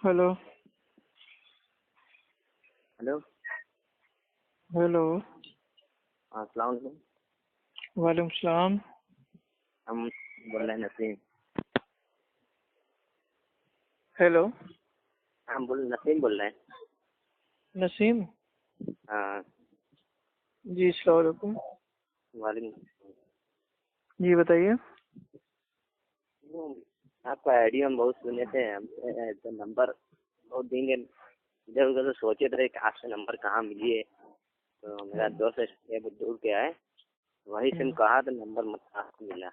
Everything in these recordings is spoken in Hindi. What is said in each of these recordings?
हेलो। हेलो। हेलो। अस्सलाम वालेकुम। वालेकुम सलाम। हम बोल रहे हैं नसीम। हेलो। हम नसीम बोल रहे हैं। नसीम। हाँ। जी अस्सलाम वालेकुम। वालेकुम। जी बताइए। वो, आपका आईडी हम बहुत सुने थे। हमसे तो नंबर बहुत दिन इधर उधर तो सोचे थे कि आपसे नंबर कहाँ मिलिए। तो मेरा दोस्त है वो दूर के आए, वही से कहा तो नंबर मतलब आपको मिला।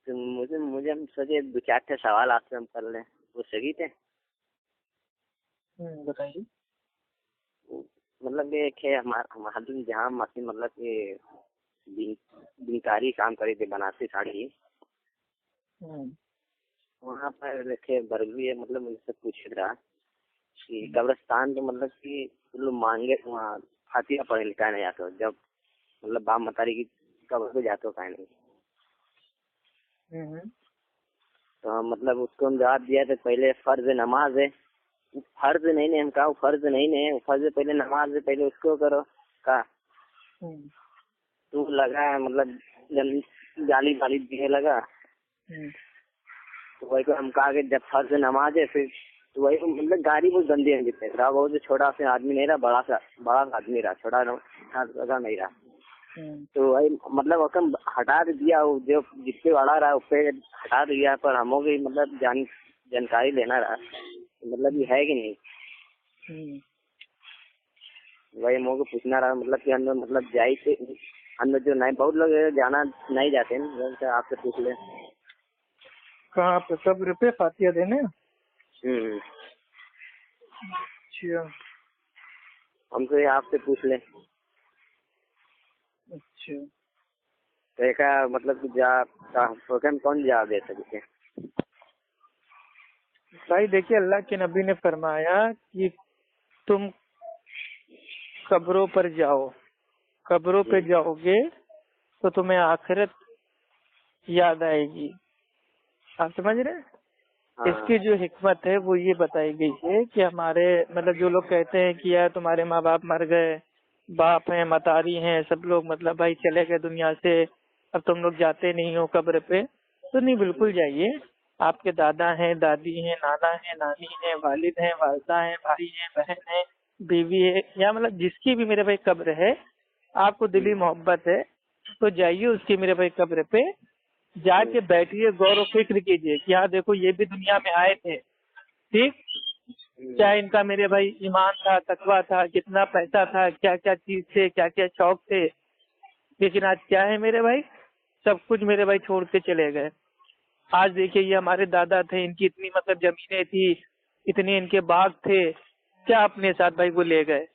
तो मुझे मुझे हम सोचे दो चार थे सवाल आपसे हम कर लें, वो सही थे। बताइए। मतलब ये है हमारे जहाँ मशीन मतलब कि बिनकारी काम करे थे, बनारसी साड़ी। वहाँ पर रखे बरगवी है, मतलब मुझसे पूछ रहा कि कब्रिस्तान तो मतलब कि लोग मांगे वहाँ फातिया पढ़े लिखा नहीं जाते हो, जब मतलब बाप मतारी की कब्र पे जाते हो कहीं नहीं। तो हम मतलब उसको हम जवाब दिया था पहले फर्ज नमाज है। फर्ज नहीं हम कहा फर्ज नहीं है, फर्ज पहले नमाज है, पहले उसको करो का। तू लगा मतलब गाली वाली दिए लगा। तो वही को हम कहा कि जब फर्ज नमाज है फिर तो वही को मतलब गाड़ी बहुत गंदी है जितने रहा, बहुत छोटा सा आदमी नहीं रहा, बड़ा सा आदमी रहा, छोटा नहीं रहा। तो वही मतलब हम हटा दिया, वो जो जिससे बड़ा रहा उससे हटा दिया, पर हमों की मतलब जानकारी लेना रहा मतलब ये है कि नहीं। वही हमों को पूछना रहा मतलब कि अंदर मतलब जाई से अंदर जो नहीं बहुत लोग जाना नहीं जाते हैं, आपसे पूछ ले। कहाँ पे कब्र पे फातिया देने? अच्छा। हमको ये आपसे पूछ ले। अच्छा तो एक मतलब कि हम कौन जवाब दे सकते हैं। भाई देखिए, अल्लाह के नबी ने फरमाया कि तुम कब्रों पर जाओ, कब्रों पे जाओगे तो तुम्हें आखिरत याद आएगी। आप समझ रहे हैं? इसकी जो हिकमत है वो ये बताई गई है कि हमारे मतलब जो लोग कहते हैं कि यार तुम्हारे माँ बाप मर गए, बाप हैं मतारी हैं, सब लोग मतलब भाई चले गए दुनिया से, अब तुम लोग जाते नहीं हो कब्र पे, तो नहीं बिल्कुल जाइए। आपके दादा हैं, दादी हैं, नाना है, नानी है, वालिद हैं, वालदा हैं, भाई हैं, बहन है, बीवी है, या मतलब जिसकी भी मेरे भाई कब्र है, आपको दिली मोहब्बत है तो जाइए उसकी मेरे भाई कब्र पे, जाके बैठिए, गौर व फिक्र कीजिए कि हाँ देखो ये भी दुनिया में आए थे, ठीक, क्या इनका मेरे भाई ईमान था, तकवा था, कितना पैसा था, क्या क्या चीज थे, क्या क्या शौक थे, लेकिन आज क्या है मेरे भाई, सब कुछ मेरे भाई छोड़ के चले गए। आज देखिए ये हमारे दादा थे, इनकी इतनी मतलब जमीनें थी, इतने इनके बाग थे, क्या अपने साथ भाई वो ले गए,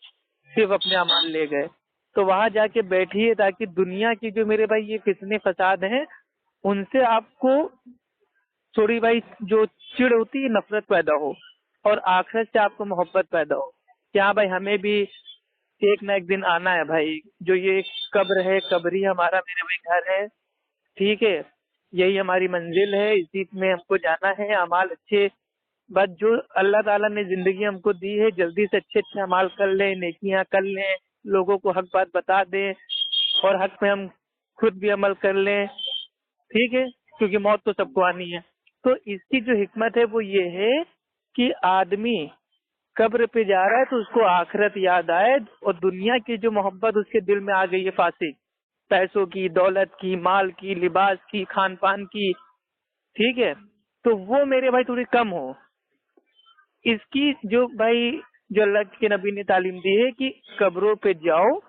सिर्फ अपने अमाल ले गए। तो वहां जाके बैठिए ताकि दुनिया की जो मेरे भाई ये फितने फसाद हैं उनसे आपको थोड़ी भाई जो चिढ़ होती है नफरत पैदा हो, और आखिरत से आपको मोहब्बत पैदा हो कि हाँ भाई हमें भी एक ना एक दिन आना है भाई। जो ये कब्र है, कब्र ही हमारा मेरे भाई घर है, ठीक है, यही हमारी मंजिल है, इसी में हमको जाना है। अमाल अच्छे, बस जो अल्लाह ताला ने जिंदगी हमको दी है जल्दी से अच्छे अच्छे अमाल कर लें, नेकियां कर लें, लोगों को हक बात बता दें और हक पे हम खुद भी अमल कर लें, ठीक है, क्योंकि मौत तो सबको आनी है। तो इसकी जो हिकमत है वो ये है कि आदमी कब्र पे जा रहा है तो उसको आखिरत याद आए, और दुनिया की जो मोहब्बत उसके दिल में आ गई है फासिक, पैसों की, दौलत की, माल की, लिबास की, खान पान की, ठीक है, तो वो मेरे भाई थोड़ी कम हो। इसकी जो भाई जो अल्लाह के नबी ने तालीम दी है कि कब्रों पे जाओ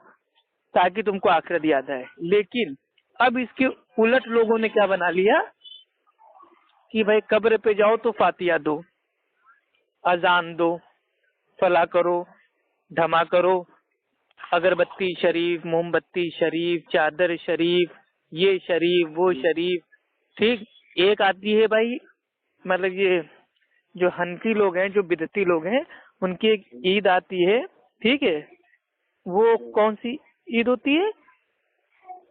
ताकि तुमको आखिरत याद आए। लेकिन अब इसके उलट लोगों ने क्या बना लिया कि भाई कब्र पे जाओ तो फातिया दो, अजान दो, फला करो, धमा करो, अगरबत्ती शरीफ, मोमबत्ती शरीफ, चादर शरीफ, ये शरीफ, वो शरीफ, ठीक। एक आती है भाई मतलब ये जो हनफी लोग हैं, जो बिदती लोग हैं, उनकी एक ईद आती है, ठीक है, वो कौन सी ईद होती है,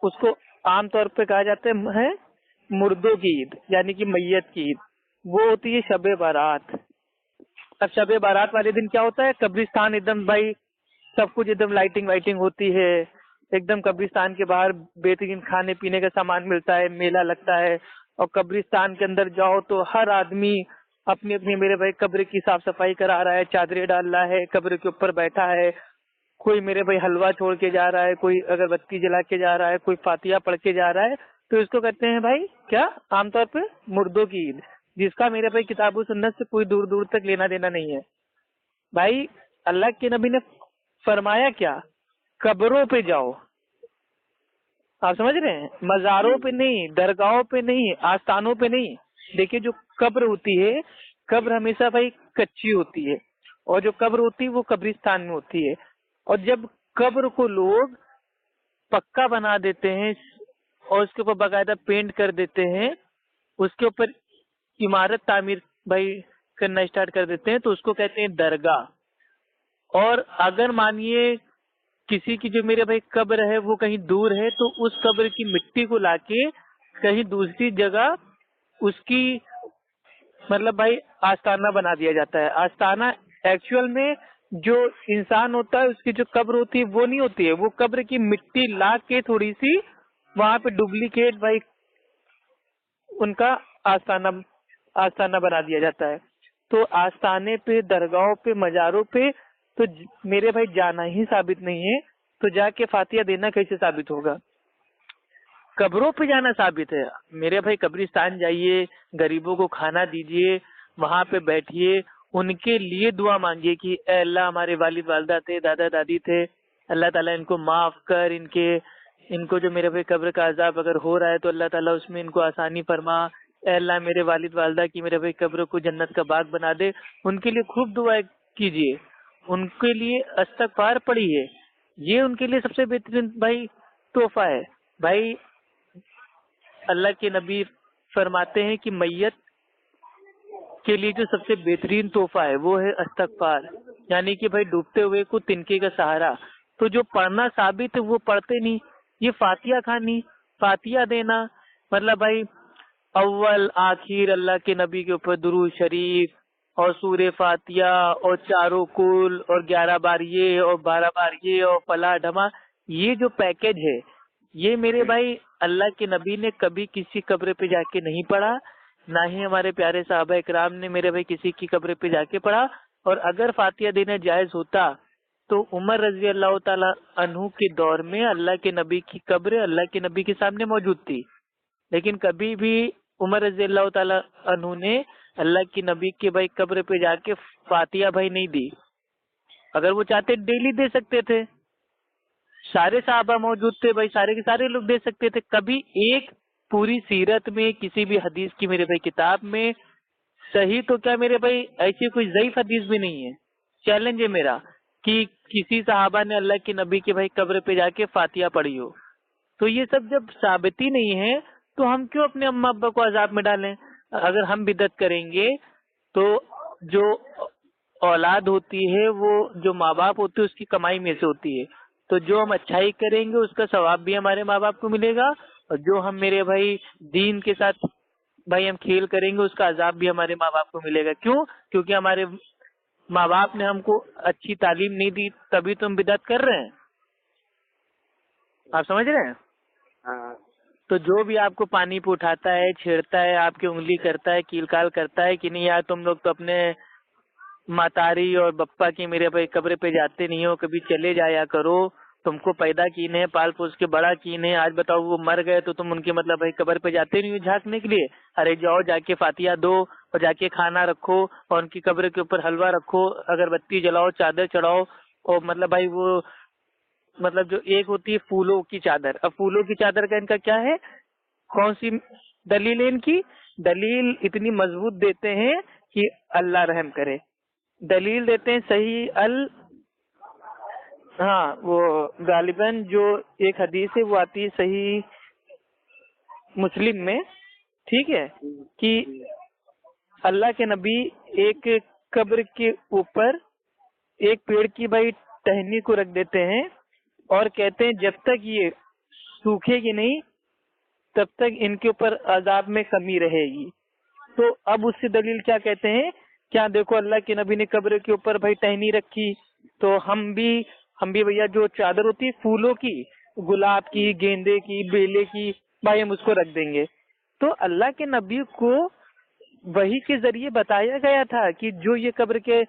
उसको आमतौर पे कहा जाता है मुर्दों की ईद, यानी कि मैयत की ईद। वो होती है शबे बारात। अब शबे बारात वाले दिन क्या होता है, कब्रिस्तान एकदम भाई सब कुछ एकदम लाइटिंग वाइटिंग होती है, एकदम कब्रिस्तान के बाहर बेहतरीन खाने पीने का सामान मिलता है, मेला लगता है। और कब्रिस्तान के अंदर जाओ तो हर आदमी अपनी अपनी मेरे भाई कब्र की साफ सफाई करा रहा है, चादरें डाल रहा है, कब्र के ऊपर बैठा है, कोई मेरे भाई हलवा छोड़ के जा रहा है, कोई अगरबत्ती जला के जा रहा है, कोई फातिया पढ़ के जा रहा है। तो इसको कहते हैं भाई क्या, आमतौर पे मुर्दों की ईद, जिसका मेरे भाई किताबो सुन्नत से कोई दूर दूर तक लेना देना नहीं है। भाई अल्लाह के नबी ने फरमाया क्या, कब्रों पे जाओ। आप समझ रहे हैं, मजारों पे नहीं, दरगाहों पे नहीं, आस्थानों पे नहीं। देखिए जो कब्र होती है, कब्र हमेशा भाई कच्ची होती है, और जो कब्र होती है वो कब्रिस्तान में होती है। और जब कब्र को लोग पक्का बना देते हैं और उसके ऊपर बाकायदा पेंट कर देते हैं, उसके ऊपर इमारत तामीर भाई करना स्टार्ट कर देते हैं, तो उसको कहते हैं दरगाह। और अगर मानिए किसी की जो मेरे भाई कब्र है वो कहीं दूर है, तो उस कब्र की मिट्टी को लाके कहीं दूसरी जगह उसकी मतलब भाई आस्थाना बना दिया जाता है। आस्थाना एक्चुअल में जो इंसान होता है उसकी जो कब्र होती है वो नहीं होती है, वो कब्र की मिट्टी ला के थोड़ी सी वहां पे डुप्लीकेट भाई उनका आस्थाना आस्थाना बना दिया जाता है। तो आस्थाने पे, दरगाहों पे, मजारों पे तो मेरे भाई जाना ही साबित नहीं है, तो जाके फातिया देना कैसे साबित होगा। कब्रों पे जाना साबित है। मेरे भाई कब्रिस्तान जाइए, गरीबों को खाना दीजिए, वहां पे बैठिए, उनके लिए दुआ मांगिए कि ए अल्लाह हमारे वालिद वालदा थे, दादा दादी थे, अल्लाह ताला इनको माफ कर, इनको जो मेरे भाई कब्र का अजाब अगर हो रहा है तो अल्लाह ताला उसमें इनको आसानी फरमा। ए अल्लाह मेरे वालिद वालदा की मेरे भाई कब्र को जन्नत का बाग बना दे। उनके लिए खूब दुआ कीजिए, उनके लिए इस्तगफार पढ़िए। ये उनके लिए सबसे बेहतरीन भाई तोहफा है। भाई अल्लाह के नबी फरमाते हैं कि मैयत के लिए जो सबसे बेहतरीन तोहफा है वो है इस्तगफार, यानी कि भाई डूबते हुए को तिनके का सहारा। तो जो पढ़ना साबित है वो पढ़ते नहीं। ये फातिया खानी, फातिया देना, मतलब भाई अव्वल आखिर अल्लाह के नबी के ऊपर दुरूद शरीफ और सूरे फातिया और चारों कुल और 11 बार ये और 12 बार ये और फला ढमा, ये जो पैकेज है ये मेरे भाई अल्लाह के नबी ने कभी किसी कब्र पे जाके नहीं पढ़ा, ना ही हमारे प्यारे साहबा इकराम ने मेरे भाई किसी की कब्र पे जाके पढ़ा। और अगर फातिया देना जायज होता तो उमर रजी अल्लाह ताला अन्हु के दौर में अल्लाह के नबी की कब्र अल्लाह के नबी के सामने मौजूद थी, लेकिन कभी भी उमर रजी अल्लाह ताला अन्हु ने अल्लाह की नबी के भाई कब्र पे जाके फातिया भाई नहीं दी। अगर वो चाहते डेली दे सकते थे, सारे साहबा मौजूद थे भाई, सारे के सारे लोग दे सकते थे। कभी एक पूरी सीरत में किसी भी हदीस की मेरे भाई किताब में, सही तो क्या मेरे भाई ऐसी कोई ज़ईफ हदीस भी नहीं है, चैलेंज है मेरा, कि किसी साहबा ने अल्लाह के नबी के भाई कब्र पे जाके फातिया पढ़ी हो। तो ये सब जब साबित ही नहीं है तो हम क्यों अपने अम्मा अब्बा को अजाब में डालें। अगर हम बिदत करेंगे तो जो औलाद होती है वो जो माँ बाप होते हैं उसकी कमाई में से होती है, तो जो हम अच्छाई करेंगे उसका सवाब भी हमारे माँ बाप को मिलेगा, और जो हम मेरे भाई दीन के साथ भाई हम खेल करेंगे उसका अजाब भी हमारे माँ बाप को मिलेगा। क्यों? क्योंकि हमारे माँ बाप ने हमको अच्छी तालीम नहीं दी, तभी तो हम बिदत कर रहे हैं। आप समझ रहे हैं? हाँ। तो जो भी आपको पानी पे उठाता है, छेड़ता है, आपकी उंगली करता है, कील-काल करता है कि नहीं यार तुम लोग तो अपने मातारी और बप्पा की मेरे भाई कब्र पे जाते नहीं हो, कभी चले जाया करो, तुमको पैदा कीने, पाल पोस के बड़ा कीने, आज बताओ वो मर गए तो तुम उनके मतलब भाई कब्र पे जाते नहीं हो झांकने के लिए। अरे जाओ जाके फातिया दो और जाके खाना रखो और उनकी कब्र के ऊपर हलवा रखो, अगरबत्ती जलाओ, चादर चढ़ाओ। और मतलब भाई वो मतलब जो एक होती है फूलों की चादर, अब फूलों की चादर का इनका क्या है, कौन सी दलील है इनकी? दलील इतनी मजबूत देते हैं कि अल्लाह रहम करे। दलील देते हैं सही हाँ वो गालिबन जो एक हदीस है वो आती है सही मुस्लिम में, ठीक है, कि अल्लाह के नबी एक कब्र के ऊपर एक पेड़ की भाई टहनी को रख देते हैं और कहते हैं जब तक ये सूखेगी नहीं तब तक इनके ऊपर अजाब में कमी रहेगी। तो अब उससे दलील क्या कहते हैं, क्या देखो अल्लाह के नबी ने कब्र के ऊपर भाई टहनी रखी, तो हम भी भैया जो चादर होती है फूलों की, गुलाब की, गेंदे की, बेले की, भाई हम उसको रख देंगे। तो अल्लाह के नबी को वही के जरिए बताया गया था कि जो ये कब्र के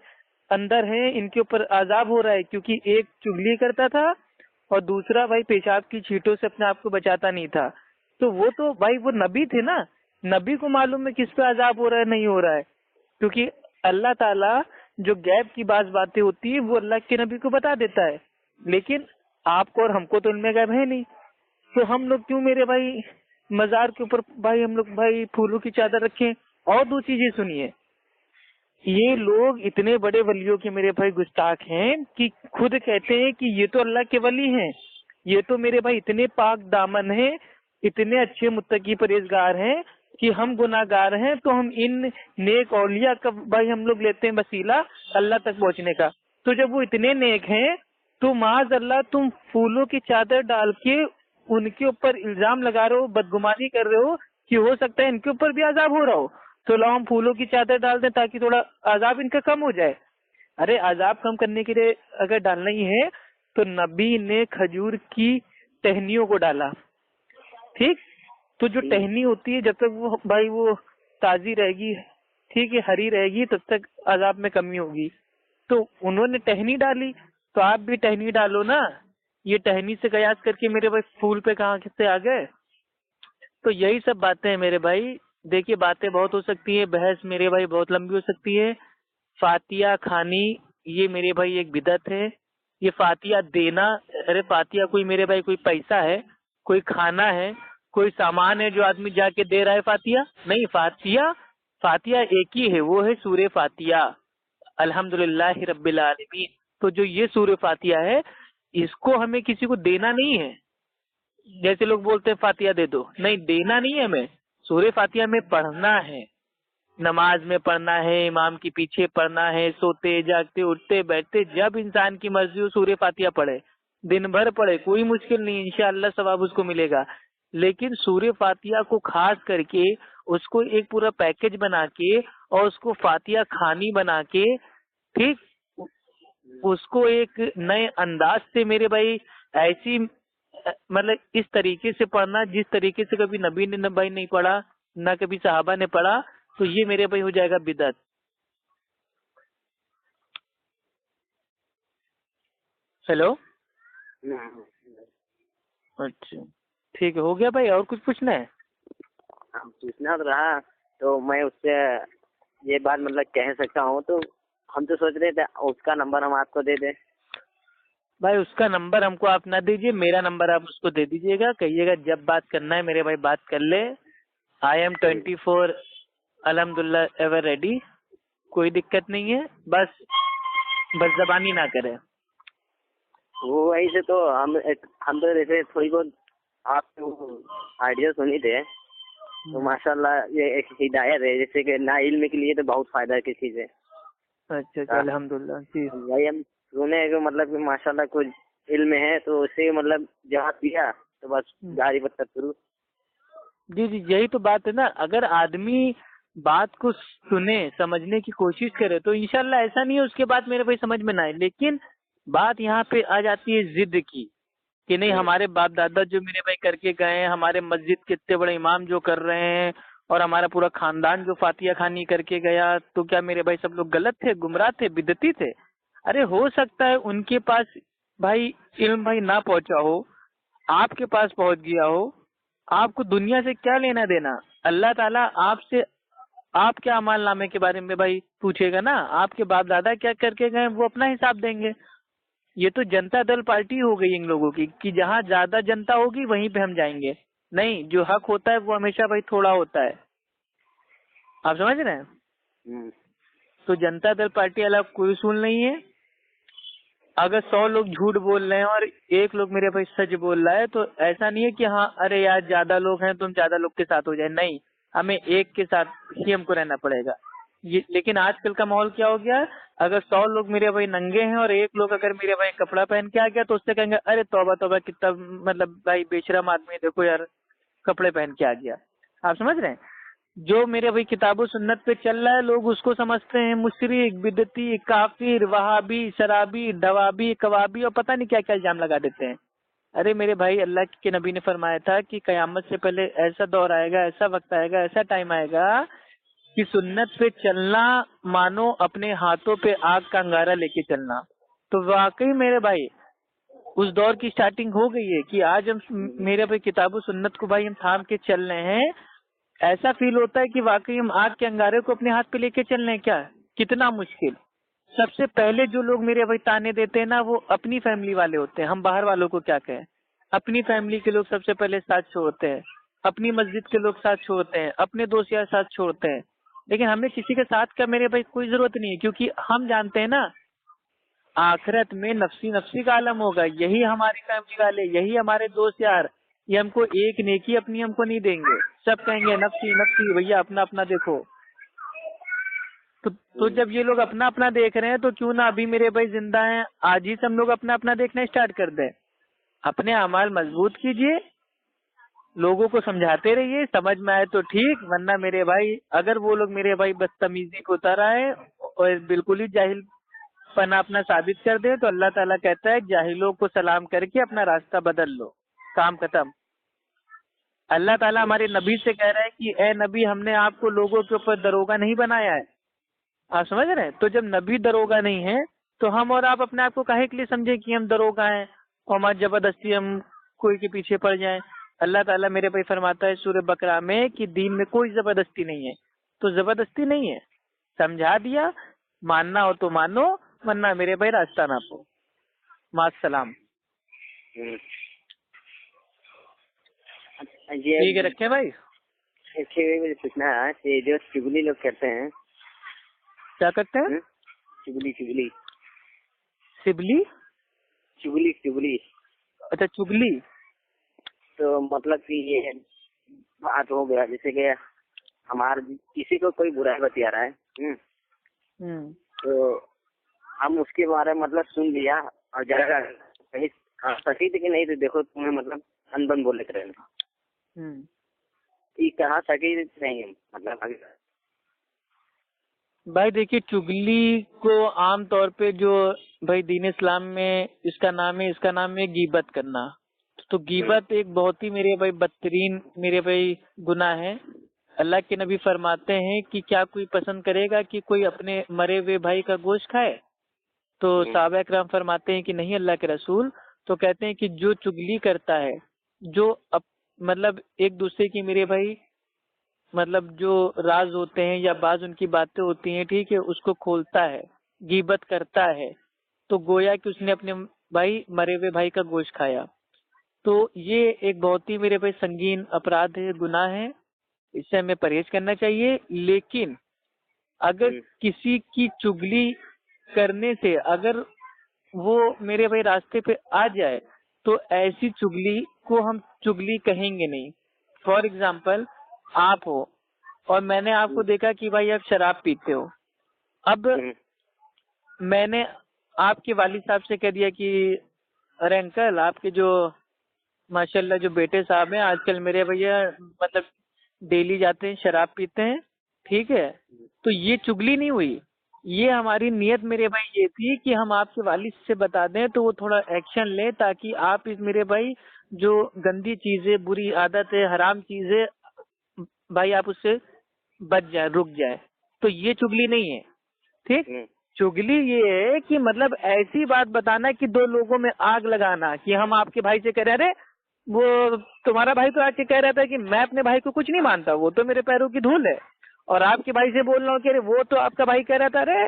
अंदर है इनके ऊपर अजाब हो रहा है, क्योंकि एक चुगली करता था और दूसरा भाई पेशाब की छींटों से अपने आप को बचाता नहीं था। तो वो तो भाई वो नबी थे ना, नबी को मालूम है किस पे अजाब हो रहा है नहीं हो रहा है, क्योंकि अल्लाह ताला जो गैब की बातें होती है वो अल्लाह के नबी को बता देता है। लेकिन आपको और हमको तो इनमें गैब है नहीं, तो हम लोग क्यों मेरे भाई मजार के ऊपर भाई हम लोग भाई फूलों की चादर रखें। और दूसरी चीज सुनिए, ये लोग इतने बड़े वलियों के मेरे भाई गुस्ताख हैं कि खुद कहते हैं कि ये तो अल्लाह के वली हैं, ये तो मेरे भाई इतने पाक दामन हैं, इतने अच्छे मुत्तकी परहेजगार हैं कि हम गुनाहगार हैं, तो हम इन नेक औलिया का भाई हम लोग लेते हैं वसीला अल्लाह तक पहुंचने का। तो जब वो इतने नेक हैं तो माज अल्लाह तुम फूलों की चादर डाल के उनके ऊपर इल्जाम लगा रहे हो, बदगुमानी कर रहे हो कि हो सकता है इनके ऊपर भी अजाब हो रहा हो, तो लाओ हम फूलों की चादर डाल दें ताकि थोड़ा अजाब इनका कम हो जाए। अरे अजाब कम करने के लिए अगर डालना ही है तो नबी ने खजूर की टहनियों को डाला, ठीक। तो जो टहनी होती है जब तक वो भाई वो ताजी रहेगी, ठीक है, हरी रहेगी, तब तक अजाब में कमी होगी। तो उन्होंने टहनी डाली, तो आप भी टहनी डालो ना। ये टहनी से कयास करके मेरे भाई फूल पे कहाँ से आ गए। तो यही सब बातें हैं मेरे भाई। देखिए बातें बहुत हो सकती है, बहस मेरे भाई बहुत लंबी हो सकती है। फातिया खानी ये मेरे भाई एक बिदत है। ये फातिया देना, अरे फातिया कोई मेरे भाई कोई पैसा है, कोई खाना है, कोई सामान है जो आदमी जाके दे रहा है फातिया नहीं। फातिया फातिया एक ही है, वो है सूरे फातिया, अल्हम्दुलिल्लाह रब्बिल आलमीन। तो जो ये सूरे फातिया है इसको हमें किसी को देना नहीं है। जैसे लोग बोलते हैं फातिया दे दो, नहीं देना नहीं है हमें, सूरे फातिया में पढ़ना है, नमाज में पढ़ना है, इमाम के पीछे पढ़ना है, सोते जागते उठते बैठते जब इंसान की मर्जी हो सूरे फातिया पढ़े, दिन भर पढ़े, कोई मुश्किल नहीं, इंशाअल्लाह सवाब उसको मिलेगा। लेकिन सूरे फातिया को खास करके उसको एक पूरा पैकेज बना के और उसको फातिया खानी बना के, ठीक, उसको एक नए अंदाज से मेरे भाई ऐसी मतलब इस तरीके से पढ़ना जिस तरीके से कभी नबी ने भाई नहीं पढ़ा, ना कभी सहाबा ने पढ़ा, तो ये मेरे भाई हो जाएगा बिदअत। हेलो, अच्छा ठीक है, हो गया भाई, और कुछ पूछना है? पूछना तो रहा, तो मैं उससे ये बात मतलब कह सकता हूँ, तो हम तो सोच रहे थे उसका नंबर हम आपको दे दें। भाई उसका नंबर हमको आप ना दीजिए, मेरा नंबर आप उसको दे दीजिएगा, कहिएगा जब बात करना है मेरे भाई बात कर ले। आई एम 24 अल्हम्दुलिल्लाह एवर रेडी, कोई दिक्कत नहीं है, बस जबानी ना करे। वो वही से तो हम तो जैसे थोड़ी बहुत आपको आइडिया सुनी थे, तो माशाल्लाह ये एक हिदायत है, जैसे कि ना इल्म के लिए तो बहुत फायदा की चीज है। अच्छा अल्हम्दुलिल्लाह जी। भाई हम सुने कि मतलब कि माशाल्लाह कुछ इल्म है, तो उससे मतलब जवाब दिया तो बस जारी बत्तर शुरू। जी जी, यही तो बात है ना, अगर आदमी बात को सुने समझने की कोशिश करे तो इंशाल्लाह ऐसा नहीं है उसके बाद मेरे भाई समझ में ना आए। लेकिन बात यहाँ पे आ जाती है जिद की, कि नहीं हमारे बाप दादा जो मेरे भाई करके गए हैं, हमारे मस्जिद के इतने बड़े इमाम जो कर रहे हैं, और हमारा पूरा खानदान जो फातिया खानी करके गया, तो क्या मेरे भाई सब लोग गलत थे, गुमराह थे, बिदती थे? अरे हो सकता है उनके पास भाई इल्म भाई ना पहुंचा हो, आपके पास पहुंच गया हो। आपको दुनिया से क्या लेना देना? अल्लाह ताला आपसे आपके अमाल नामे के बारे में भाई पूछेगा ना, आपके बाप दादा क्या करके गए वो अपना हिसाब देंगे। ये तो जनता दल पार्टी हो गई इन लोगों की कि जहाँ ज्यादा जनता होगी वहीं पे हम जाएंगे। नहीं, जो हक होता है वो हमेशा भाई थोड़ा होता है, आप समझ रहे हैं? तो जनता दल पार्टी अलग कोई उसूल नहीं है। अगर 100 लोग झूठ बोल रहे हैं और एक लोग मेरे भाई सच बोल रहा है, तो ऐसा नहीं है कि हाँ अरे यार ज्यादा लोग हैं तुम ज्यादा लोग के साथ हो जाए, नहीं, हमें एक के साथ ही हमको रहना पड़ेगा। ये लेकिन आजकल का माहौल क्या हो गया, अगर 100 लोग मेरे भाई नंगे हैं और एक लोग अगर मेरे भाई कपड़ा पहन के आ गया तो उससे कहेंगे अरे तौबा तौबा कितना मतलब भाई बेशरम आदमी, देखो यार कपड़े पहन के आ गया। आप समझ रहे हैं? जो मेरे भाई किताबो सुन्नत पे चल रहा है लोग उसको समझते हैं मुशरिक, बिदती, काफिर, वहाबी, शराबी, दवाबी, कवाबी और पता नहीं क्या क्या इल्जाम लगा देते हैं। अरे मेरे भाई, अल्लाह के नबी ने फरमाया था कि कयामत से पहले ऐसा दौर आएगा, ऐसा वक्त आएगा, ऐसा टाइम आएगा कि सुन्नत पे चलना मानो अपने हाथों पे आग का अंगारा लेके चलना। तो वाकई मेरे भाई उस दौर की स्टार्टिंग हो गई है कि आज हम मेरे भाई किताबो सुन्नत को भाई हम थाम के चल रहे हैं। ऐसा फील होता है कि वाकई हम आग के अंगारे को अपने हाथ पे लेके चल रहे हैं क्या। कितना मुश्किल। सबसे पहले जो लोग मेरे भाई ताने देते हैं ना वो अपनी फैमिली वाले होते हैं। हम बाहर वालों को क्या कहें। अपनी फैमिली के लोग सबसे पहले साथ छोड़ते हैं, अपनी मस्जिद के लोग साथ छोड़ते हैं, अपने दोस्त यार साथ छोड़ते हैं। लेकिन हमें किसी के साथ का मेरे भाई कोई जरूरत नहीं है, क्योंकि हम जानते हैं ना आखिरत में नफसी नफसी का आलम होगा। यही हमारी फैमिली वाले, यही हमारे दोस्त यार, ये हमको एक नेकी अपनी हमको नहीं देंगे। सब कहेंगे नफसी नफसी, भैया अपना अपना देखो। तो जब ये लोग अपना अपना देख रहे हैं तो क्यों ना अभी मेरे भाई जिंदा हैं, आज ही सब लोग अपना अपना देखना स्टार्ट कर दें। अपने अमाल मजबूत कीजिए, लोगों को समझाते रहिए, समझ में आए तो ठीक, वरना मेरे भाई अगर वो लोग मेरे भाई बदतमीजी को उतर आए और बिल्कुल ही जाहिल पना अपना साबित कर दे तो अल्लाह ताला कहता है जाहिलों को सलाम करके अपना रास्ता बदल लो, काम खत्म। अल्लाह ताला हमारे नबी से कह रहा है कि ए नबी, हमने आपको लोगों के ऊपर दरोगा नहीं बनाया है। आप समझ रहे हैं। तो जब नबी दरोगा नहीं है तो हम और आप अपने आप को काहे के लिए समझे कि हम दरोगा हैं और हमारी जबरदस्ती हम कोई के पीछे पड़ जाएं। अल्लाह ताला मेरे भाई फरमाता है सूरह बकरा में कि दीन में कोई जबरदस्ती नहीं है। तो जबरदस्ती नहीं है, समझा दिया, मानना हो तो मानो, वरना मेरे भाई रास्ता ना पो। मास्सलाम। ठीक है, रखे भाई। मुझे पूछना है, ये जो चुगली लोग करते हैं, क्या करते हैं? चुगली चुगली सिबली, चुगली चुगली। अच्छा चुगली। तो मतलब कि ये बात हो गया, जैसे कि हमारे किसी को कोई बुराई बतिया रहा है, तो हम उसके बारे में मतलब सुन लिया और जरा कहीं सही थी कि नहीं, तो देखो तुम्हें मतलब अनबन बोले कर कहा सही नहीं है मतलब। भाई देखिए, चुगली को आम तौर पे जो भाई दीन इस्लाम में इसका नाम है गीबत करना। तो गीबत एक बहुत ही मेरे भाई बदतरीन मेरे भाई गुनाह है। अल्लाह के नबी फरमाते हैं कि क्या कोई पसंद करेगा कि कोई अपने मरे हुए भाई का गोश्त खाए। तो साहबा इकराम फरमाते हैं कि नहीं अल्लाह के रसूल। तो कहते हैं कि जो चुगली करता है, जो मतलब एक दूसरे की मेरे भाई मतलब जो राज होते हैं या बाज उनकी बातें होती हैं, ठीक है, उसको खोलता है, गीबत करता है, तो गोया कि उसने अपने भाई मरे हुए भाई का गोश्त खाया। तो ये एक बहुत ही मेरे भाई संगीन अपराध है, गुनाह है, इससे हमें परहेज करना चाहिए। लेकिन अगर किसी की चुगली करने से अगर वो मेरे भाई रास्ते पे आ जाए तो ऐसी चुगली को हम चुगली कहेंगे नहीं। फॉर एग्जाम्पल, आप हो और मैंने आपको देखा कि भाई आप शराब पीते हो। अब मैंने आपके वालिद साहब से कह दिया कि अरे अंकल, आपके जो माशाल्लाह जो बेटे साहब हैं आजकल मेरे भैया मतलब डेली जाते हैं शराब पीते हैं, ठीक है। तो ये चुगली नहीं हुई, ये हमारी नियत मेरे भाई ये थी कि हम आपके वालिद से बता दें तो वो थोड़ा एक्शन ले, ताकि आप इस मेरे भाई जो गंदी चीजें, बुरी आदत है, हराम चीजें भाई आप उससे बच जाए, रुक जाए। तो ये चुगली नहीं है, ठीक। चुगली ये है कि मतलब ऐसी बात बताना कि दो लोगों में आग लगाना, कि हम आपके भाई से कह रहे हैं वो तुम्हारा भाई तो आके कह रहा था कि मैं अपने भाई को कुछ नहीं मानता, वो तो मेरे पैरों की धूल है, और आपके भाई से बोल रहा हूँ कि अरे वो तो आपका भाई कह रहा था अरे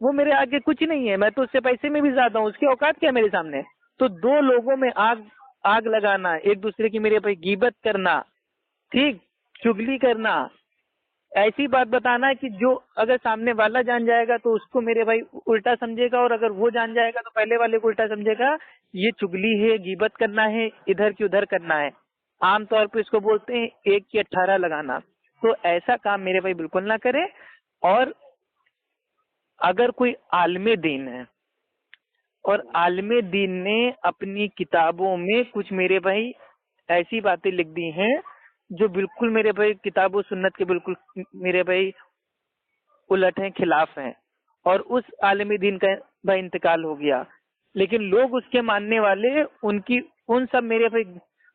वो मेरे आगे कुछ नहीं है, मैं तो उससे पैसे में भी ज्यादा हूँ, उसकी औकात क्या मेरे सामने। तो दो लोगों में आग लगाना, एक दूसरे की मेरे भाई गीबत करना, ठीक, चुगली करना, ऐसी बात बताना कि जो अगर सामने वाला जान जाएगा तो उसको मेरे भाई उल्टा समझेगा, और अगर वो जान जाएगा तो पहले वाले को उल्टा समझेगा। ये चुगली है, गीबत करना है, इधर की उधर करना है। आमतौर पे इसको बोलते हैं 1 की 18 लगाना। तो ऐसा काम मेरे भाई बिल्कुल ना करें। और अगर कोई आलिम दीन है और आलिम दीन ने अपनी किताबों में कुछ मेरे भाई ऐसी बातें लिख दी हैं जो बिल्कुल मेरे भाई किताब और सुन्नत के बिल्कुल मेरे भाई उलट हैं, खिलाफ हैं, और उस आलिम दीन का भाई इंतकाल हो गया। लेकिन लोग उसके मानने वाले उनकी उन सब मेरे भाई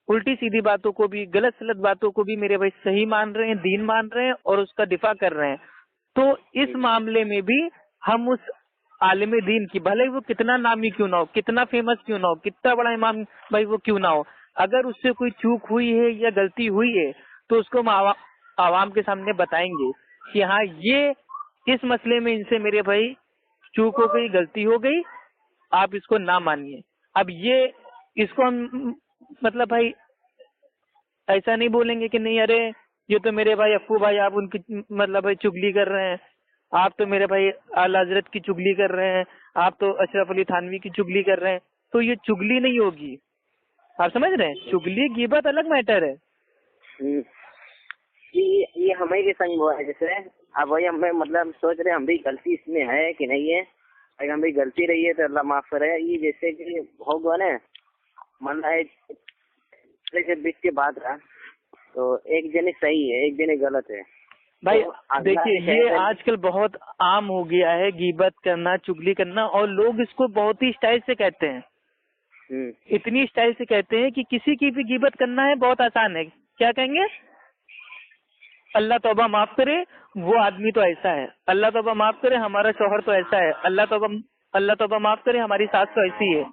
उल्टी सीधी बातों को भी, गलत सलत बातों को भी मेरे भाई सही मान रहे हैं, दीन मान रहे हैं और उसका दिफा कर रहे हैं। तो इस मामले में भी हम उस आलिम दीन की, भले वो कितना नामी क्यों ना हो, कितना फेमस क्यों ना हो, कितना बड़ा इमाम भाई वो क्यों ना हो, अगर उससे कोई चूक हुई है या गलती हुई है तो उसको हम आवाम के सामने बताएंगे कि हाँ ये इस मसले में इनसे मेरे भाई चूक हो गई, गलती हो गई, आप इसको ना मानिए। अब ये इसको हम मतलब भाई ऐसा नहीं बोलेंगे कि नहीं अरे ये तो मेरे भाई अप्पू भाई आप उनकी मतलब भाई चुगली कर रहे हैं, आप तो मेरे भाई आला हजरत की चुगली कर रहे हैं, आप तो अशरफ अली थानवी की चुगली कर रहे हैं। तो ये चुगली नहीं होगी, आप समझ रहे हैं? चुगली गिबत अलग मैटर है। ये हमारे संग हुआ है। जैसे अब वही हमें मतलब सोच रहे हम भी गलती इसमें है कि नहीं है, अगर हम भी गलती रही है तो अल्लाह माफ करे। ये जैसे कि होगा ना, मान लो बीच के बाद रहा तो एक जने सही है, एक जने गलत है भाई। तो देखिए ये आजकल बहुत आम हो गया है गीबत करना, चुगली करना, और लोग इसको बहुत ही स्टाइल से कहते हैं। इतनी स्टाइल से कहते हैं कि किसी की भी गीबत करना है बहुत आसान है। क्या कहेंगे? अल्लाह तौबा माफ करे वो आदमी तो ऐसा है, अल्लाह तौबा माफ करे हमारा शौहर तो ऐसा है, अल्लाह तौबा माफ करे हमारी सास तो ऐसी है,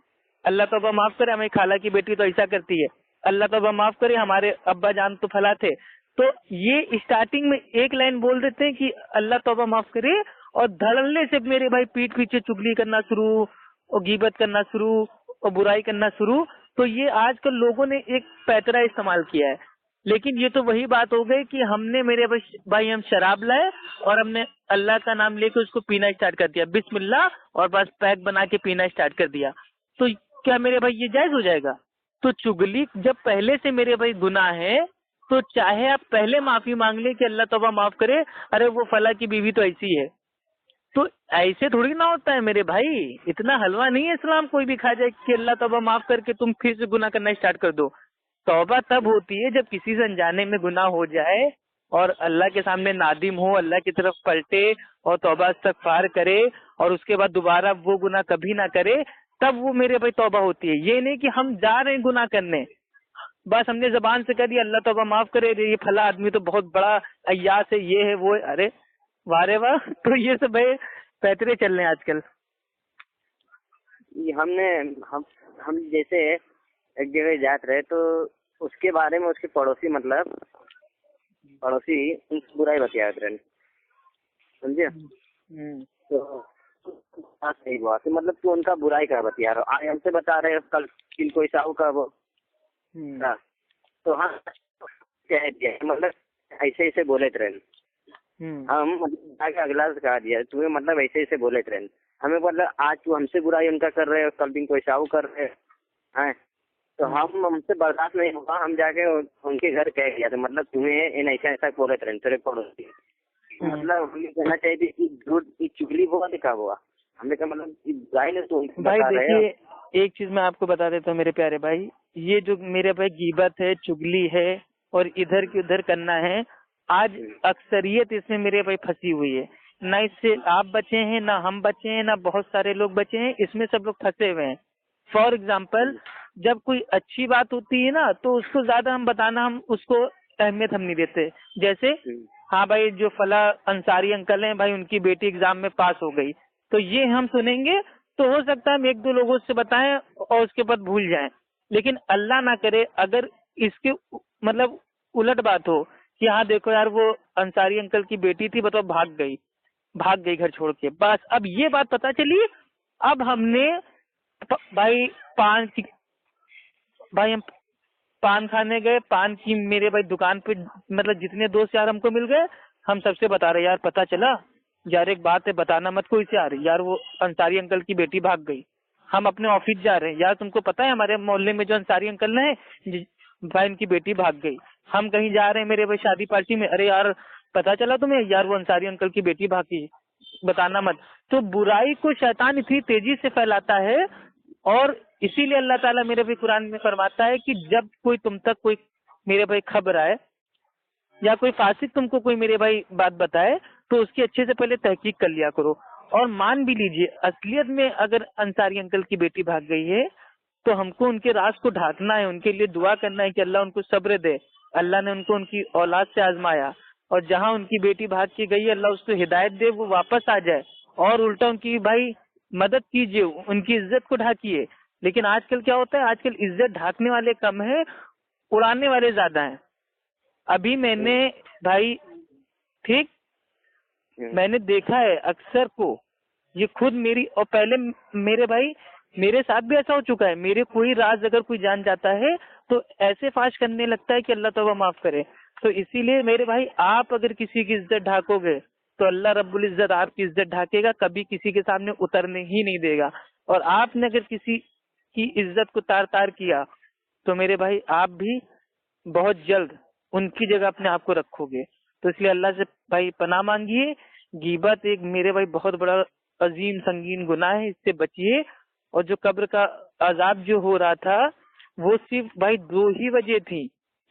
अल्लाह तौबा माफ करे हमारी खाला की बेटी तो ऐसा करती है, अल्लाह तौबा माफ करे हमारे अब्बा जान तो फला थे। तो ये स्टार्टिंग में एक लाइन बोल देते हैं कि अल्लाह तौबा माफ करे, और धड़ल्ले से मेरे भाई पीठ पीछे चुगली करना शुरू और गीबत करना शुरू और बुराई करना शुरू। तो ये आजकल लोगों ने एक पैतरा इस्तेमाल किया है। लेकिन ये तो वही बात हो गई कि हमने मेरे भाई हम शराब लाए और हमने अल्लाह का नाम लेके उसको पीना स्टार्ट कर दिया, बिस्मिल्लाह, और बस पैक बना के पीना स्टार्ट कर दिया। तो क्या मेरे भाई ये जायज हो जाएगा? तो चुगली जब पहले से मेरे भाई गुनाह है तो चाहे आप पहले माफी मांग ले कि अल्लाह तौबा माफ करे, अरे वो फला की बीवी तो ऐसी है, तो ऐसे थोड़ी ना होता है मेरे भाई। इतना हलवा नहीं है इस्लाम कोई भी खा जाए कि अल्लाह तौबा माफ करके तुम फिर से गुनाह करना स्टार्ट कर दो। तौबा तब होती है जब किसी से अनजाने में गुनाह हो जाए और अल्लाह के सामने नादिम हो, अल्लाह की तरफ पलटे और तौबा इस्तगफार करे और उसके बाद दोबारा वो गुनाह कभी ना करे, तब वो मेरे भाई तौबा होती है। ये नहीं कि हम जा रहे हैं गुनाह करने, बस हमने जबान से कह दिया अल्लाह तौबा माफ करे, ये फला आदमी तो बहुत बड़ा अय्यास है, ये है वो है, अरे वारे वाह। तो ये सब भाई पैतरे चल रहे हैं आजकल। हम जैसे एक जगह जाते रहे तो उसके बारे में उसके पड़ोसी उनकी बुराई बतिया रहे, समझे? तो बात सही हुआ कि मतलब तू उनका बुराई का बतिया रहा, आज हमसे बता रहे कल किनको ईसाऊ का वो तो हाँ कह दिया मतलब ऐसे ऐसे बोले ट्रेन। हम मतलब अगला से कहा दिया तुम्हें मतलब ऐसे ऐसे बोले ट्रेन, हमें मतलब आज तू हमसे बुराई उनका कर रहे हो, कल दिन कोई ईसाऊ कर रहे हैं, तो हमसे बर्दाश्त नहीं हुआ, हम जाके उनके घर कह दिया तो मतलब तुम्हें ऐसा ऐसा बोले ट्रेन तेरे पड़ोसी। मतलब हमें कहना चाहिए कि झूठ चुगली हुआ दिखा हुआ, हमने कहा मतलब बुराई ने तो भाई देखिए एक चीज मैं आपको बता देता हूँ मेरे प्यारे भाई, ये जो मेरे भाई गीबत है, चुगली है और इधर की उधर करना है, आज अक्सरियत इसमें मेरे भाई फंसी हुई है। ना इससे आप बचे हैं, ना हम बचे हैं, ना बहुत सारे लोग बचे हैं, इसमें सब लोग फंसे हुए हैं। फॉर एग्जाम्पल जब कोई अच्छी बात होती है ना तो उसको ज्यादा हम बताना, हम उसको अहमियत हम नहीं देते। जैसे हाँ भाई जो फला अंसारी अंकल हैं भाई उनकी बेटी एग्जाम में पास हो गई, तो ये हम सुनेंगे तो हो सकता है हम एक दो लोगों से बताएं और उसके बाद भूल जाएं। लेकिन अल्लाह ना करे अगर इसके मतलब उलट बात हो कि हाँ देखो यार वो अंसारी अंकल की बेटी थी बताओ भाग गई घर छोड़ के, बस अब ये बात पता चली, अब हमने भाई हम पान खाने गए, पान की मेरे भाई दुकान पे मतलब जितने दोस्त यार हमको मिल गए, हम सबसे बता रहे यार पता चला यार एक बात है बताना मत कोई से, आ रही यार वो अंसारी अंकल की बेटी भाग गई। हम अपने ऑफिस जा रहे हैं, यार तुमको पता है हमारे मोहल्ले में जो अंसारी अंकल है भाई उनकी बेटी भाग गई। हम कहीं जा रहे हैं मेरे भाई शादी पार्टी में, अरे यार पता चला तुम्हें यार वो अंसारी अंकल की बेटी भागी, बताना मत। तो बुराई को शैतान इतनी तेजी से फैलाता है, और इसीलिए अल्लाह ताला मेरे भी कुरान में फरमाता है कि जब कोई तुम तक कोई मेरे भाई खबर आए या कोई फासिक तुमको कोई मेरे भाई बात बताए तो उसकी अच्छे से पहले तहकीक कर लिया करो। और मान भी लीजिए असलियत में अगर अंसारी अंकल की बेटी भाग गई है तो हमको उनके राज को ढांकना है, उनके लिए दुआ करना है कि अल्लाह उनको सब्र दे। अल्लाह ने उनको उनकी औलाद से आजमाया और जहां उनकी बेटी भाग के गई अल्लाह उसको हिदायत दे, वो वापस आ जाए और उल्टा उनकी भाई मदद कीजिए, उनकी इज्जत को ढाकिए। लेकिन आजकल क्या होता है, आजकल इज्जत ढाकने वाले कम है, उड़ाने वाले ज्यादा हैं। अभी मैंने भाई ठीक मैंने देखा है अक्सर को, ये खुद मेरी और पहले मेरे भाई मेरे साथ भी ऐसा हो चुका है। मेरे कोई राज अगर कोई जान जाता है तो ऐसे फाश करने लगता है कि अल्लाह तौबा माफ करे। तो इसीलिए मेरे भाई आप अगर किसी की इज्जत ढाकोगे तो अल्लाह रब्बुल इज्जत आपकी इज्जत ढाकेगा, कभी किसी के सामने उतरने ही नहीं देगा। और आपने अगर किसी की इज्जत को तार तार किया तो मेरे भाई आप भी बहुत जल्द उनकी जगह अपने आप को रखोगे। तो इसलिए अल्लाह से भाई पनाह मांगिए। गीबत एक मेरे भाई बहुत बड़ा अजीम संगीन गुनाह है, इससे बचिए। और जो कब्र का अजाब जो हो रहा था वो सिर्फ भाई दो ही वजह थी,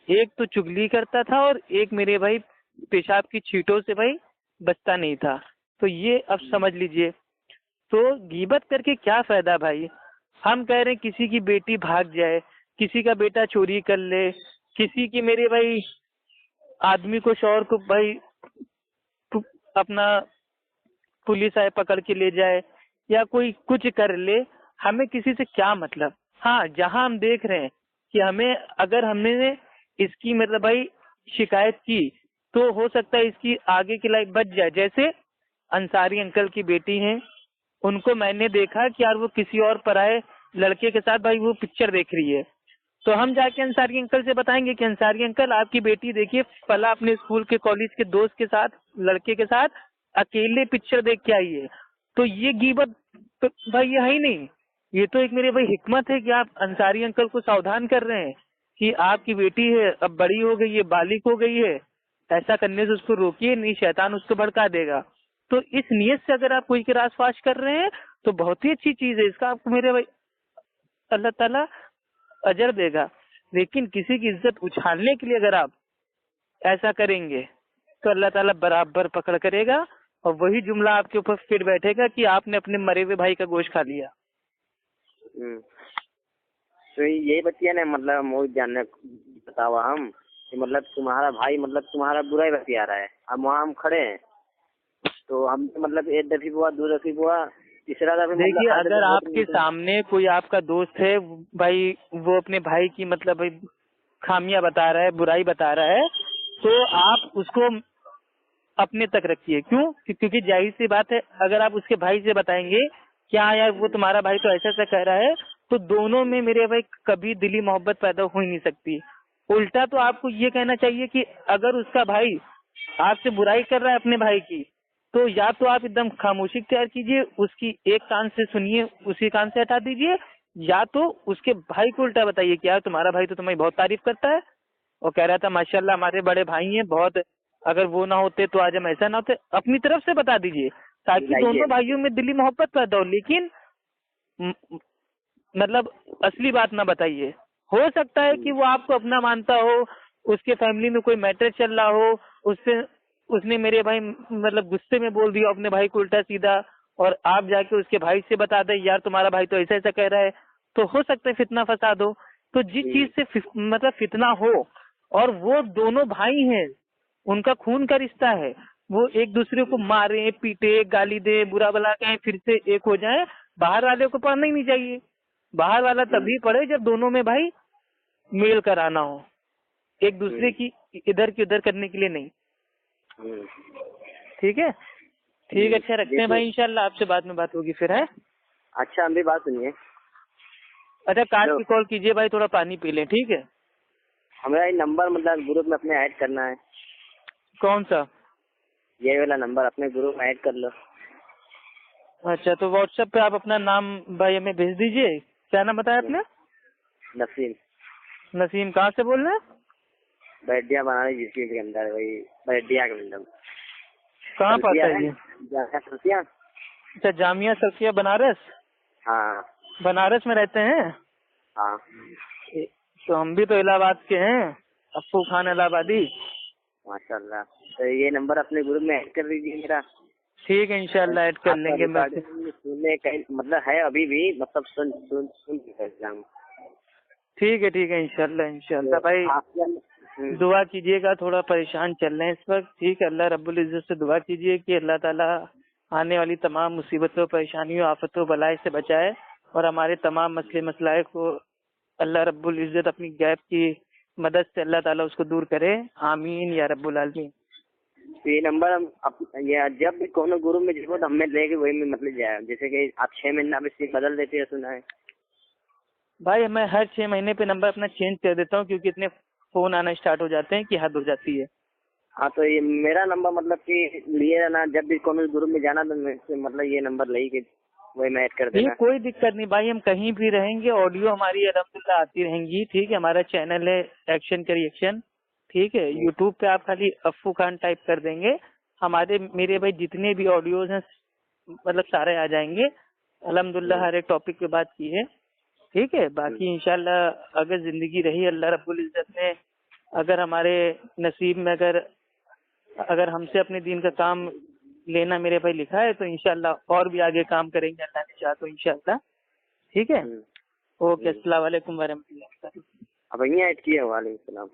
एक तो चुगली करता था और एक मेरे भाई पेशाब की छींटों से भाई बचता नहीं था। तो ये अब समझ लीजिए। तो गीबत करके क्या फायदा भाई। हम कह रहे हैं किसी की बेटी भाग जाए, किसी का बेटा चोरी कर ले, किसी की मेरे भाई आदमी को शौहर को भाई अपना पुलिस आए पकड़ के ले जाए या कोई कुछ कर ले, हमें किसी से क्या मतलब। हाँ, जहां हम देख रहे हैं कि हमें अगर हमने इसकी मतलब भाई शिकायत की तो हो सकता है इसकी आगे की लाइफ बच जाए। जैसे अंसारी अंकल की बेटी हैं, उनको मैंने देखा कि यार वो किसी और पराए लड़के के साथ भाई वो पिक्चर देख रही है। तो हम जाके अंसारी अंकल से बताएंगे कि अंसारी अंकल आपकी बेटी देखिए फला अपने स्कूल के कॉलेज के दोस्त के साथ लड़के के साथ अकेले पिक्चर देख के आई है। तो ये गीबत तो भाई ये है ही नहीं। ये तो एक मेरे भाई हिकमत है कि आप अंसारी अंकल को सावधान कर रहे हैं कि आपकी बेटी है, अब बड़ी हो गई है, बालिग हो गई है, ऐसा करने से उसको रोकिए, नहीं शैतान उसको भड़का देगा। तो इस नियत से अगर आप कोई के रास फाश कर रहे हैं तो बहुत ही अच्छी चीज है, इसका आपको मेरे भाई अल्लाह ताला अजर देगा। लेकिन किसी की इज्जत उछालने के लिए अगर आप ऐसा करेंगे तो अल्लाह ताला बराबर पकड़ करेगा और वही जुमला आपके ऊपर फिर बैठेगा कि आपने अपने मरे हुए भाई का गोश्त खा लिया। तो यही बतिया ने मतलब मोहित जानने बतावा हम कि मतलब तुम्हारा भाई मतलब तुम्हारा बुरा ही बतिया रहा है। अब वहाँ हम खड़े हैं तो हम मतलब एक दफी हुआ, दो दफी हुआ, तीसरा दफी। देखिए अगर आपके सामने कोई आपका दोस्त है भाई, वो अपने भाई की मतलब भाई खामियां बता रहा है, बुराई बता रहा है, तो आप उसको अपने तक रखिए। क्यों? क्योंकि जाहिर सी बात है अगर आप उसके भाई से बताएंगे क्या यार वो तुम्हारा भाई तो ऐसा ऐसा कह रहा है, तो दोनों में मेरे भाई कभी दिली मोहब्बत पैदा हो ही नहीं सकती। उल्टा तो आपको ये कहना चाहिए कि अगर उसका भाई आपसे बुराई कर रहा है अपने भाई की, तो या तो आप एकदम खामोशी तैयार कीजिए, उसकी एक कान से सुनिए, उसी कान से हटा दीजिए, या तो उसके भाई को उल्टा बताइए कि यार तुम्हारा भाई तो तुम्हारी बहुत तारीफ करता है और कह रहा था माशाल्लाह हमारे बड़े भाई हैं बहुत, अगर वो ना होते तो आज हम ऐसा ना होते। अपनी तरफ से बता दीजिए ताकि दोनों भाइयों में दिली मोहब्बत पैदा हो। लेकिन मतलब असली बात ना बताइए। हो सकता है कि वो आपको अपना मानता हो, उसके फैमिली में कोई मैटर चल रहा हो, उससे उसने मेरे भाई मतलब गुस्से में बोल दिया अपने भाई को उल्टा सीधा, और आप जाके उसके भाई से बता दें यार तुम्हारा भाई तो ऐसा ऐसा कह रहा है, तो हो सकता है फितना फसाद हो। तो जिस चीज से मतलब फितना हो और वो दोनों भाई हैं, उनका खून का रिश्ता है, वो एक दूसरे को मारे पीटे गाली दे बुरा भला कहें फिर से एक हो जाए, बाहर वाले को पढ़ना ही नहीं चाहिए। बाहर वाला तभी पढ़े जब दोनों में भाई मेल कराना हो, एक दूसरे की इधर की उधर करने के लिए नहीं। ठीक है, ठीक है, अच्छा रखते हैं भाई, इंशाल्लाह आपसे बाद में बात होगी फिर है। अच्छा हम भी बात सुनिए। अच्छा काट के कॉल कीजिए भाई, थोड़ा पानी पी लें। ठीक है, हमें ये नंबर मतलब ग्रुप में अपने ऐड करना है। कौन सा? ये वाला नंबर अपने ग्रुप में ऐड कर लो। अच्छा तो व्हाट्सएप पे आप अपना नाम भाई हमें भेज दीजिए। क्या नाम बताया आपने? नसीम। नसीम, कहाँ से बोल रहे हैं? बैडिया बनाने जिसके के अंदर, वही बैडिया के अंदर। कहाँ पाता है ये? सल्फिया। अच्छा जामिया सल्फिया बनारस। हाँ बनारस में रहते हैं। हाँ। तो हम भी तो इलाहाबाद के हैं, अफ्फू खान इलाहाबादी। माशाल्लाह। तो ये नंबर अपने ग्रुप में ऐड कर दीजिए मेरा। ठीक है, इंशाल्लाह ऐड कर आपका लेंगे। मैं रिकॉर्डिंग सुनने का मतलब है अभी भी, मतलब सुन एग्जाम। ठीक है, इंशाल्लाह इंशाल्लाह भाई आपका दुआ कीजिएगा, थोड़ा परेशान चल रहे हैं इस वक्त। ठीक है, अल्लाह रब्बुल इज्जत से दुआ कीजिए कि अल्लाह ताला आने वाली तमाम मुसीबतों, परेशानियों, आफतों, बलाए से बचाए और हमारे तमाम मसले मसलाए को अल्लाह रब्बुल इज्जत अपनी गैब की मदद से अल्लाह ताला उसको दूर करे। आमीन या रब्बुल आलमीन। ये नंबर हम ये जब भी कोनो गुरु में जरूरत हमें लेके वही में मतलब जाए, जैसे कि आप 6 महीना में सिम बदल देते हैं सुना है। भाई मैं हर 6 महीने पे नंबर अपना चेंज कर देता हूँ क्योंकि इतने फोन आना स्टार्ट हो जाते हैं कि हद हो जाती है। हाँ तो ये मेरा नंबर मतलब कि लिए ना, जब भी कोनो गुरु में जाना तो मतलब ये नंबर ले के वही मैं ऐड कर ये देना। कोई दिक्कत नहीं भाई, हम कहीं भी रहेंगे, ऑडियो हमारी अल्हम्दुलिल्लाह आती रहेंगी। ठीक है, हमारा चैनल है एक्शन का रिएक्शन। ठीक है, यूट्यूब पे आप खाली अफ्फू खान टाइप कर देंगे, हमारे मेरे भाई जितने भी ऑडियोज हैं मतलब सारे आ जाएंगे। अल्हम्दुलिल्लाह हर एक टॉपिक पे बात की है। ठीक है, बाकी इंशाल्लाह अगर जिंदगी रही अल्लाह रब्बुल इज्जत ने, अगर हमारे नसीब में अगर हमसे अपने दीन का काम लेना मेरे भाई लिखा है तो इंशाल्लाह और भी आगे काम करेंगे अल्लाह ने चाहा तो इंशाल्लाह। ठीक है, ओके, अस्सलाम वालेकुम वरहमतुल्लाह। अब यहाँ ऐड किया, वालेकुम सलाम।